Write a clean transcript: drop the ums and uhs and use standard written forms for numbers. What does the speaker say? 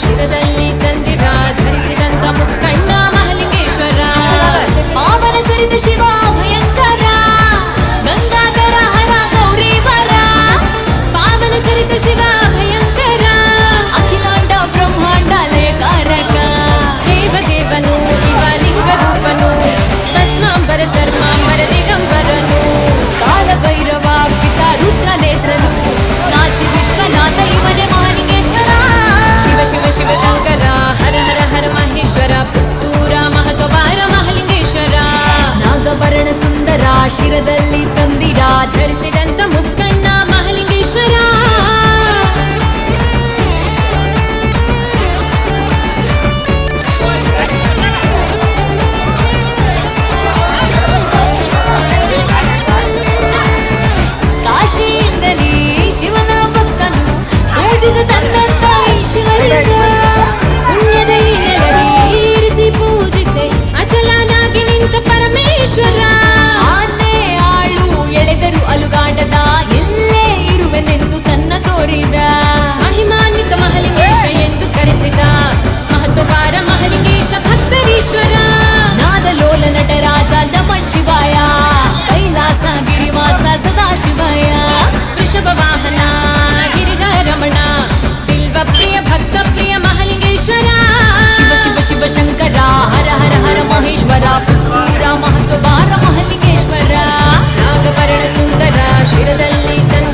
ಶಿರದಲ್ಲಿ ಚಂದಿರ ಧರಿಸಿದಂತ ಮುಕ್ಕಣ್ಣ ಮಹಾಲಿಂಗೇಶ್ವರ ಪಾವನ ಚರಿತ ಶಿವ ಭಯಂಕರ ಗಂಗಾಧರ ಹರ ಗೌರೀವರ ಪಾವನ ಚರಿತ ಶಿವ ಭಯಂಕರ ಅಖಿಲಾಂಡ ಬ್ರಹ್ಮಾಂಡ ಲಯಕಾರಕ ದೇವದೇವನು ಇವ ಲಿಂಗ ರೂಪನು ಭಸ್ಮಾಂಬರ ಚರ್ಮಾಂಬರ ದಿಗಂಬರನು ಕಾಲಭೈರವ ಪಿತ ರುದ್ರ ನೇತ್ರನು ಕಾಶಿ ವಿಶ್ವನಾಥ ಇವನೇ ಮಹಾಲಿಂಗೇಶ್ವರ ಶಿವ ಶಿವ ಶಿವ ಶಂಕರ ಹರ ಹರ ಹರ ಮಹೇಶ್ವರ ಪುತ್ತೂರ ಮಹತ್ವಬಾರ ಮಹಾಲಿಂಗೇಶ್ವರ ನಾಗಭರಣ ಸುಂದರ ಶಿರದಲ್ಲಿ ಚಂದಿರ ಧರಿಸಿದಂತ ಮುಕ್ಕಣ್ಣ ಮಹಾಲಿಂಗೇಶ್ವರ ಕಾಶಿಯಿಂದಲೇ ಶಿವನ ಭಕ್ತನು ಪೂಜಿಸತಂದಂತ ಶಿವಲಿಂಗ ಪುಣ್ಯದ ಈ ನೆಲದಿ ಇರಿಸಿ ಪೂಜಿಸೆ ಅಚಲನಾಗಿ ನಿಂತ ಪರಮೇಶ್ವರ ಆನೆ ಆಳು ಎಳೆದರು ಅಲುಗಾಡದ ಇಲ್ಲೇ ಇರುವೆನೆಂದು ತನ್ನ ತೋರಿದ ಮಹಿಮಾನ್ವಿತ ಮಹಾಲಿಂಗೇಶ ಎಂದು ಕರೆಸಿದ ಮಹತ್ವಬಾರ ಮಹಾಲಿಂಗೇಶ ಭಕ್ತರೀಶ್ವರ ನಾದಲೋಲ ನಟರಾಜ ನಮ ಶಿವಾಯ ಕೈಲಾಸ ಗಿರಿವಾಸ ಸದಾಶಿವಾಯ ವೃಷಭ ವಾಹನ ಗಿರಿಜಾ ರಮಣ ಬಿಲ್ವ ಪ್ರಿಯ ಭಕ್ತ ಪ್ರಿಯ ಮಹಾಲಿಂಗೇಶ್ವರ ಶಿವ ಶಿವ ಶಿವ ಶಂಕರ ಹರ ಹರ ಹರ ಮಹೇಶ್ವರ ಪುತ್ತೂರ ಮಹತ್ವಬಾರ ಮಹಾಲಿಂಗೇಶ್ವರ ನಾಗಭರಣ ಸುಂದರ ಶಿರದಲ್ಲಿ ಚಂದ್ರ